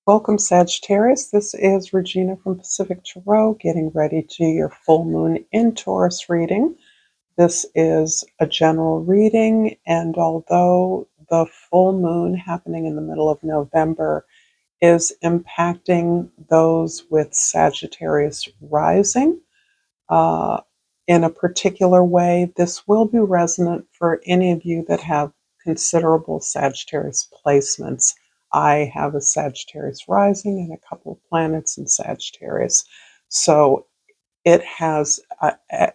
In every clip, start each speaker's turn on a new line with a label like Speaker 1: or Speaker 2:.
Speaker 1: Welcome, Sagittarius. This is Regina from Pacific Tarot, getting ready to do your full moon in Taurus reading. This is a general reading, and although the full moon happening in the middle of November is impacting those with Sagittarius rising uh, in a particular way, this will be resonant for any of you that have considerable Sagittarius placements. I have a Sagittarius rising and a couple of planets in Sagittarius. So it has,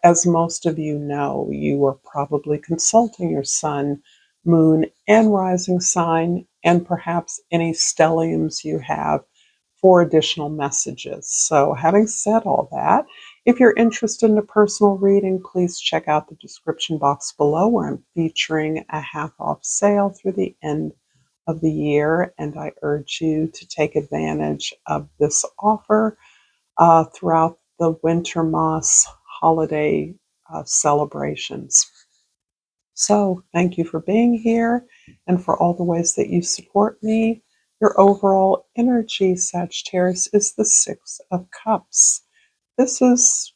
Speaker 1: as most of you know, you are probably consulting your sun, moon, and rising sign, and perhaps any stelliums you have for additional messages. So, having said all that, if you're interested in a personal reading, please check out the description box below where I'm featuring a half off sale through the end of the year, and I urge you to take advantage of this offer throughout the winter moss holiday celebrations. So, thank you for being here and for all the ways that you support me. Your overall energy, Sagittarius, is the Six of Cups. This is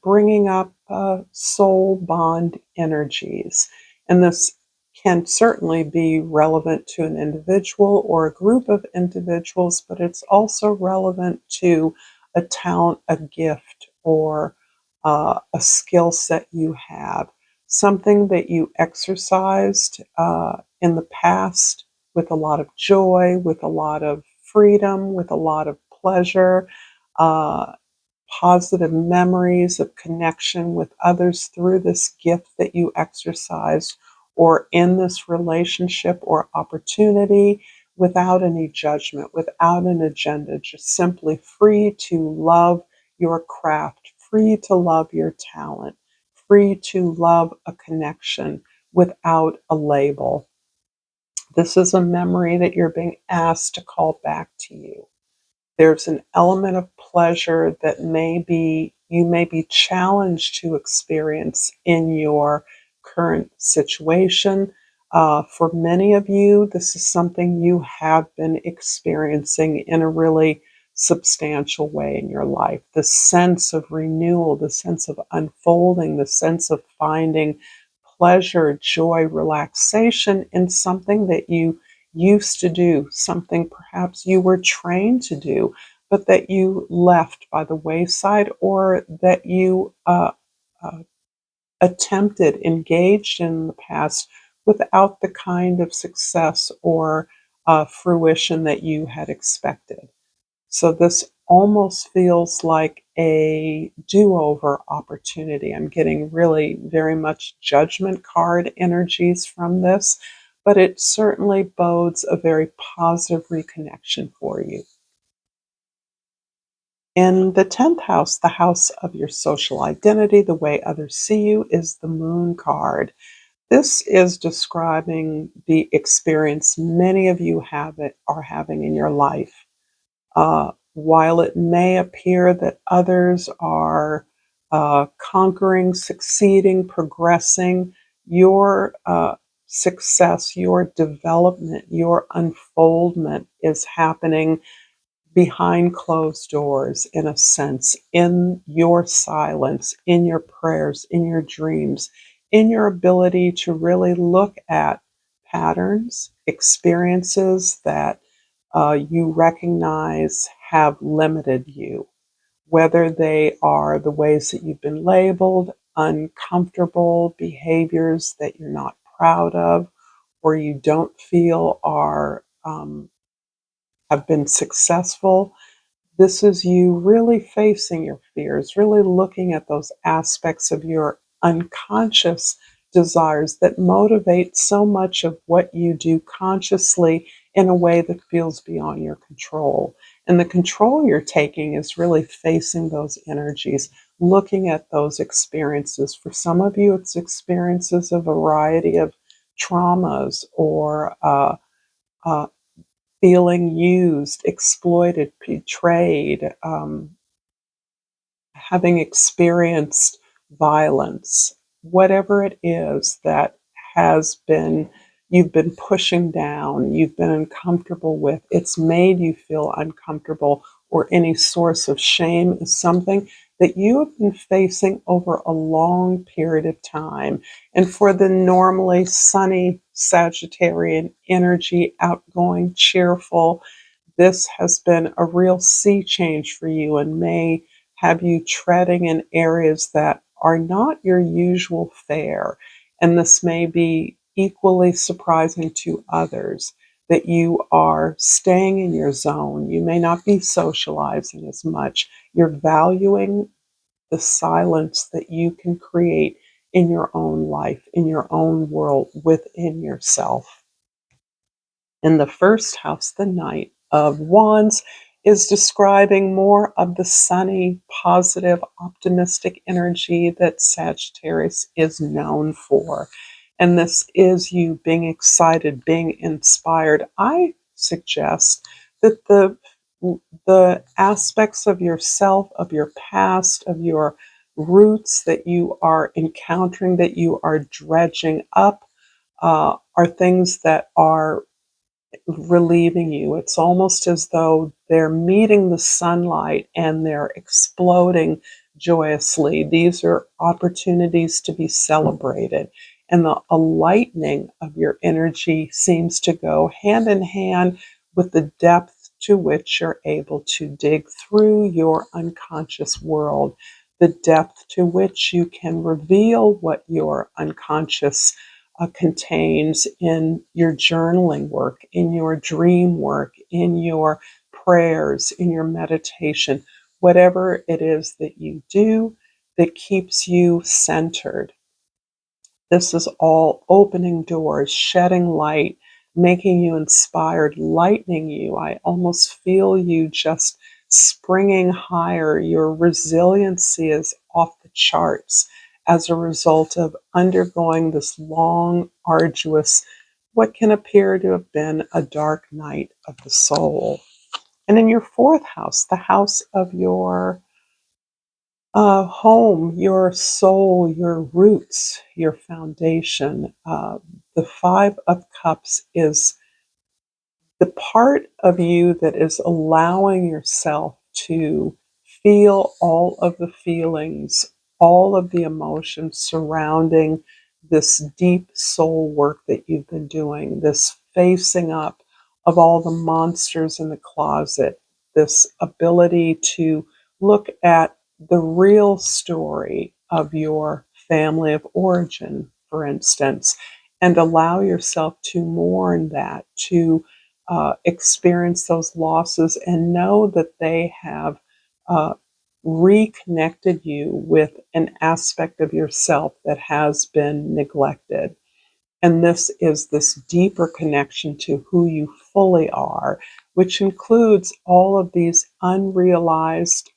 Speaker 1: bringing up soul bond energies. And this can certainly be relevant to an individual or a group of individuals, but it's also relevant to a talent, a gift, or a skill set you have, something that you exercised in the past with a lot of joy, with a lot of freedom, with a lot of pleasure. Uh, Positive memories of connection with others through this gift that you exercised or in this relationship or opportunity without any judgment, without an agenda, just simply free to love your craft, free to love your talent, free to love a connection without a label. This is a memory that you're being asked to call back to you. There's an element of pleasure that you may be challenged to experience in your current situation. For many of you, this is something you have been experiencing in a really substantial way in your life. The sense of renewal, the sense of unfolding, the sense of finding pleasure, joy, relaxation in something that you used to do, something perhaps you were trained to do, but that you left by the wayside or that you uh, attempted, engaged in the past without the kind of success or fruition that you had expected. So this almost feels like a do-over opportunity. I'm getting really very much judgment card energies from this, but it certainly bodes a very positive reconnection for you. In the 10th house, the house of your social identity, the way others see you, is the Moon card. This is describing the experience many of you are having in your life. While it may appear that others are conquering, succeeding, progressing, your success, your development, your unfoldment is happening behind closed doors, in a sense, in your silence, in your prayers, in your dreams, in your ability to really look at patterns, experiences that you recognize have limited you, whether they are the ways that you've been labeled, uncomfortable behaviors that you're not proud of, or you don't feel are have been successful. This is you really facing your fears, really looking at those aspects of your unconscious desires that motivate so much of what you do consciously in a way that feels beyond your control. And the control you're taking is really facing those energies, looking at those experiences. For some of you, it's experiences of a variety of traumas or uh, feeling used, exploited, betrayed, having experienced violence, whatever it is that has been you've been pushing down, you've been uncomfortable with, it's made you feel uncomfortable, or any source of shame is something that you have been facing over a long period of time. And for the normally sunny Sagittarian energy, outgoing, cheerful, this has been a real sea change for you and may have you treading in areas that are not your usual fare. And this may be equally surprising to others that you are staying in your zone. You may not be socializing as much. You're valuing the silence that you can create in your own life, in your own world, within yourself. In the first house, the Knight of Wands is describing more of the sunny, positive, optimistic energy that Sagittarius is known for. And this is you being excited, being inspired. I suggest that the aspects of yourself, of your past, of your roots that you are encountering, that you are dredging up, are things that are relieving you. It's almost as though they're meeting the sunlight and they're exploding joyously. These are opportunities to be celebrated. And a lightening of your energy seems to go hand in hand with the depth to which you're able to dig through your unconscious world, the depth to which you can reveal what your unconscious contains in your journaling work, in your dream work, in your prayers, in your meditation, whatever it is that you do that keeps you centered. This is all opening doors, shedding light, making you inspired, lightening you. I almost feel you just springing higher. Your resiliency is off the charts as a result of undergoing this long, arduous, what can appear to have been a dark night of the soul. And in your fourth house, the house of your home, your soul, your roots, your foundation. The Five of Cups is the part of you that is allowing yourself to feel all of the feelings, all of the emotions surrounding this deep soul work that you've been doing, this facing up of all the monsters in the closet, this ability to look at the real story of your family of origin, for instance, and allow yourself to mourn that, to experience those losses and know that they have uh, reconnected you with an aspect of yourself that has been neglected. And this is this deeper connection to who you fully are, which includes all of these unrealized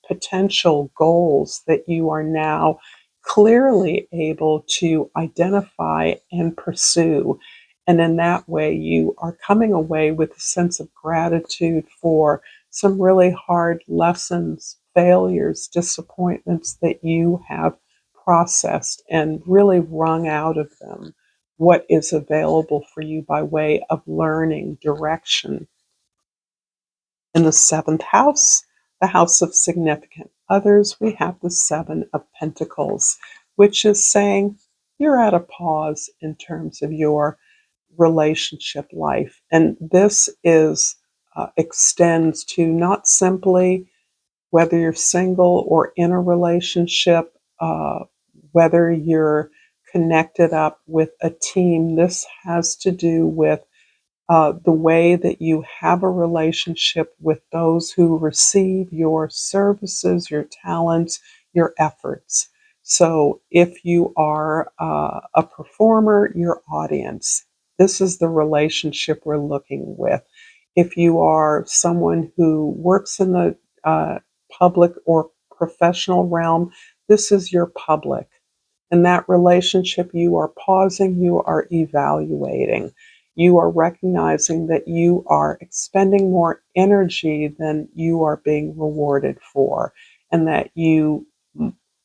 Speaker 1: potential goals that you are now clearly able to identify and pursue. And in that way, you are coming away with a sense of gratitude for some really hard lessons, failures, disappointments that you have processed and really wrung out of them what is available for you by way of learning, direction. In the seventh house, the house of significant others, we have the Seven of Pentacles, which is saying you're at a pause in terms of your relationship life. And this is extends to not simply whether you're single or in a relationship, whether you're connected up with a team. This has to do with the way that you have a relationship with those who receive your services, your talents, your efforts. So if you are a performer, your audience, this is the relationship we're looking with. If you are someone who works in the public or professional realm, this is your public. In that relationship, you are pausing, you are evaluating. You are recognizing that you are expending more energy than you are being rewarded for, and that you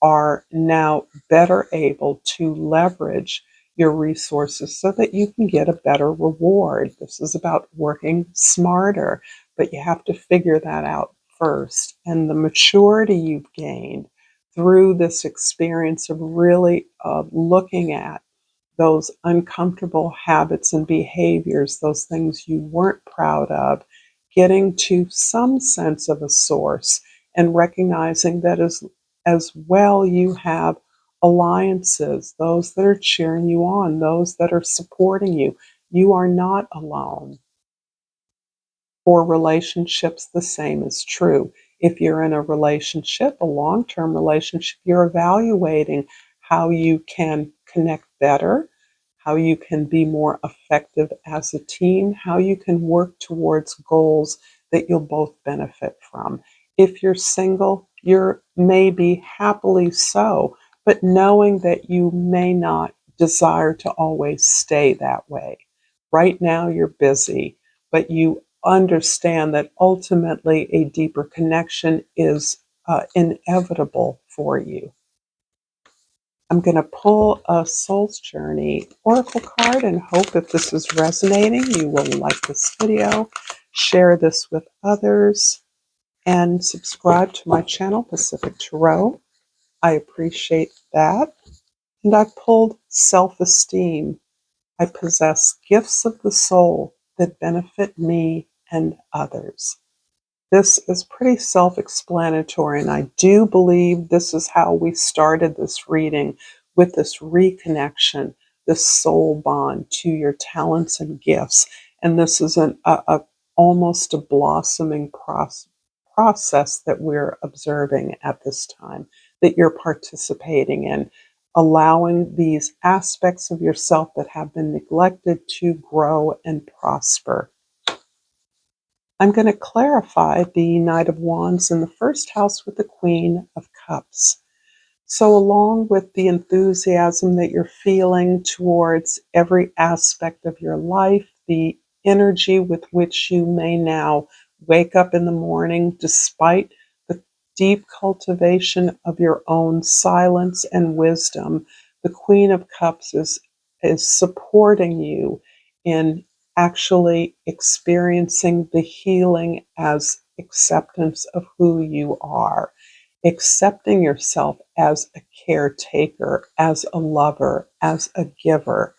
Speaker 1: are now better able to leverage your resources so that you can get a better reward. This is about working smarter, but you have to figure that out first. And the maturity you've gained through this experience of really looking at those uncomfortable habits and behaviors, those things you weren't proud of, getting to some sense of a source and recognizing that as well you have alliances, those that are cheering you on, those that are supporting you. You are not alone. For relationships, the same is true. If you're in a relationship, a long-term relationship, you're evaluating how you can connect better, how you can be more effective as a team, how you can work towards goals that you'll both benefit from. If you're single, you're maybe happily so, but knowing that you may not desire to always stay that way. Right now, you're busy, but you understand that ultimately a deeper connection is inevitable for you. I'm going to pull a Soul's Journey Oracle card and hope if this is resonating, you will like this video, share this with others, and subscribe to my channel, Pacific Tarot. I appreciate that. And I pulled Self-Esteem. I possess gifts of the soul that benefit me and others. This is pretty self-explanatory, and I do believe this is how we started this reading, with this reconnection, this soul bond to your talents and gifts. And this is almost a blossoming process that we're observing at this time, that you're participating in, allowing these aspects of yourself that have been neglected to grow and prosper. I'm going to clarify the Knight of Wands in the first house with the Queen of Cups. So along with the enthusiasm that you're feeling towards every aspect of your life, the energy with which you may now wake up in the morning despite the deep cultivation of your own silence and wisdom, the Queen of Cups is supporting you in actually experiencing the healing as acceptance of who you are. Accepting yourself as a caretaker, as a lover, as a giver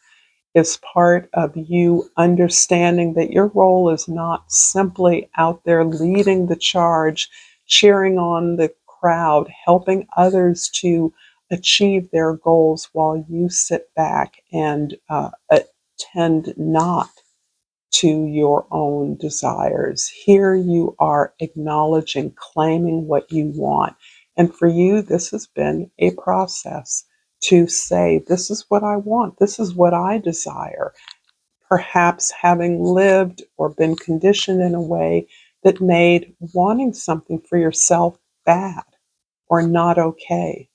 Speaker 1: is part of you understanding that your role is not simply out there leading the charge, cheering on the crowd, helping others to achieve their goals while you sit back and attend not to your own desires. Here you are acknowledging, claiming what you want. And for you, this has been a process to say, this is what I want, this is what I desire. Perhaps having lived or been conditioned in a way that made wanting something for yourself bad or not okay,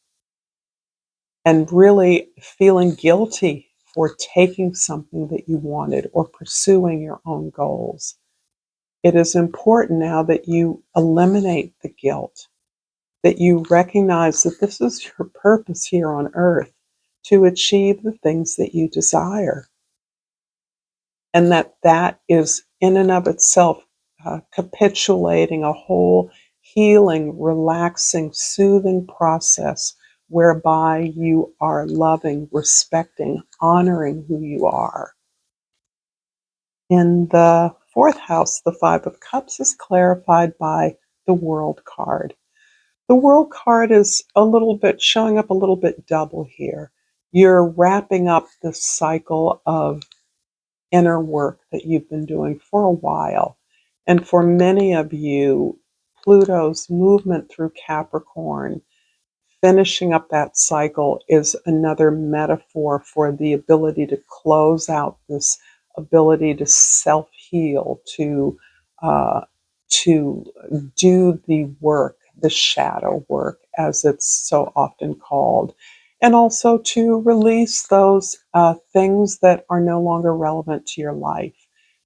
Speaker 1: and really feeling guilty for taking something that you wanted or pursuing your own goals. It is important now that you eliminate the guilt, that you recognize that this is your purpose here on earth, to achieve the things that you desire. And that is in and of itself capitulating a whole healing, relaxing, soothing process whereby you are loving, respecting, honoring who you are. In the fourth house, the Five of Cups is clarified by the World card. The World card is a little bit showing up a little bit double here. You're wrapping up this cycle of inner work that you've been doing for a while. And for many of you, Pluto's movement through Capricorn, finishing up that cycle, is another metaphor for the ability to close out this ability to self-heal, uh, to do the work, the shadow work, as it's so often called, and also to release those things that are no longer relevant to your life,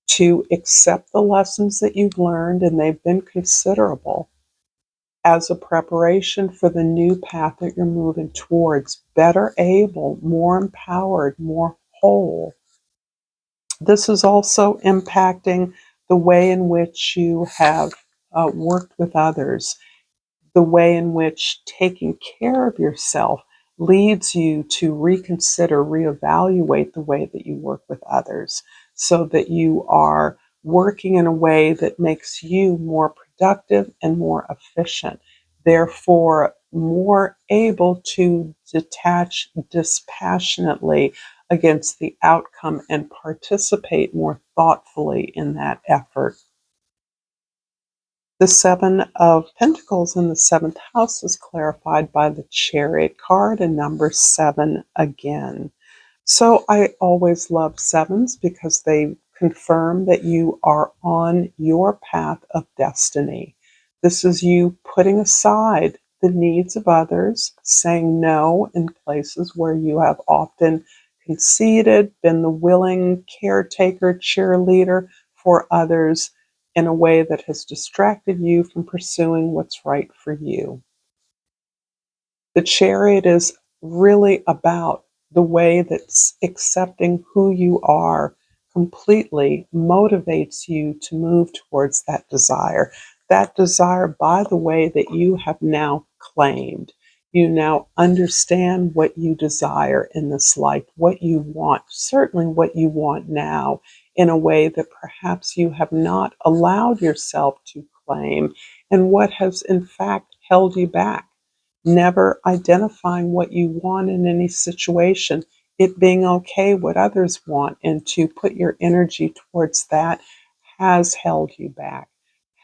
Speaker 1: to accept the lessons that you've learned, and they've been considerable, as a preparation for the new path that you're moving towards, better able, more empowered, more whole. This is also impacting the way in which you have worked with others, the way in which taking care of yourself leads you to reconsider, reevaluate the way that you work with others, so that you are working in a way that makes you more productive and more efficient, therefore more able to detach dispassionately against the outcome and participate more thoughtfully in that effort. The Seven of Pentacles in the seventh house is clarified by the Chariot card and number 7 again. So I always love sevens because they confirm that you are on your path of destiny. This is you putting aside the needs of others, saying no in places where you have often conceded, been the willing caretaker, cheerleader for others in a way that has distracted you from pursuing what's right for you. The Chariot is really about the way that accepting who you are completely motivates you to move towards that desire. That desire, by the way, that you have now claimed. You now understand what you desire in this life, what you want, certainly what you want now, in a way that perhaps you have not allowed yourself to claim, and what has in fact held you back. Never identifying what you want in any situation, it being okay what others want, and to put your energy towards that has held you back,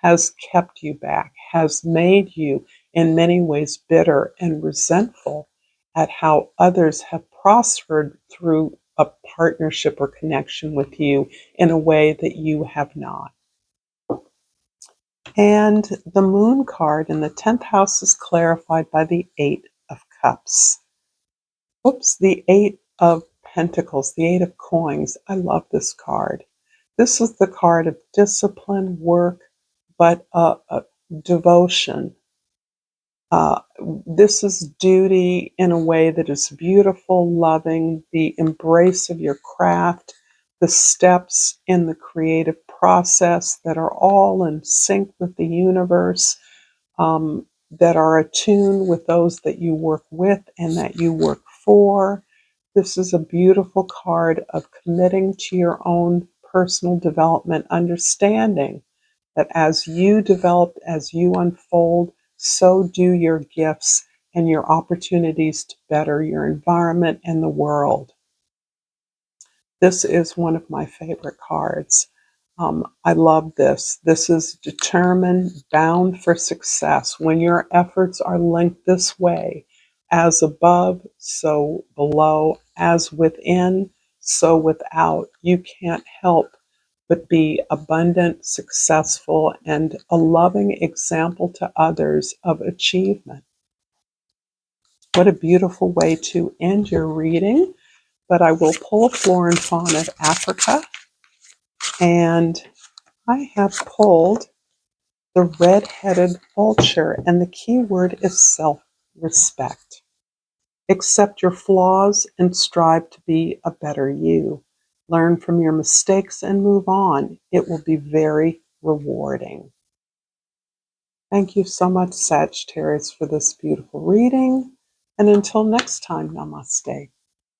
Speaker 1: has kept you back, has made you in many ways bitter and resentful at how others have prospered through a partnership or connection with you in a way that you have not. And the Moon card in the 10th house is clarified by the 8 of Cups. Oops, the 8 of Pentacles, the 8 of Coins. I love this card. This is the card of discipline, work, but devotion. This is duty in a way that is beautiful, loving, the embrace of your craft, the steps in the creative process that are all in sync with the universe, that are attuned with those that you work with and that you work for. This is a beautiful card of committing to your own personal development, understanding that as you develop, as you unfold, so do your gifts and your opportunities to better your environment and the world. This is one of my favorite cards. I love this. This is determined, bound for success. When your efforts are linked this way, as above, so below, as within, so without, you can't help but be abundant, successful, and a loving example to others of achievement. What a beautiful way to end your reading. But I will pull a Flora and Fauna of Africa, and I have pulled the red-headed vulture, and the key word is self-respect. Accept your flaws and strive to be a better you. Learn from your mistakes and move on. It will be very rewarding. Thank you so much, Sagittarius, for this beautiful reading. And until next time, namaste.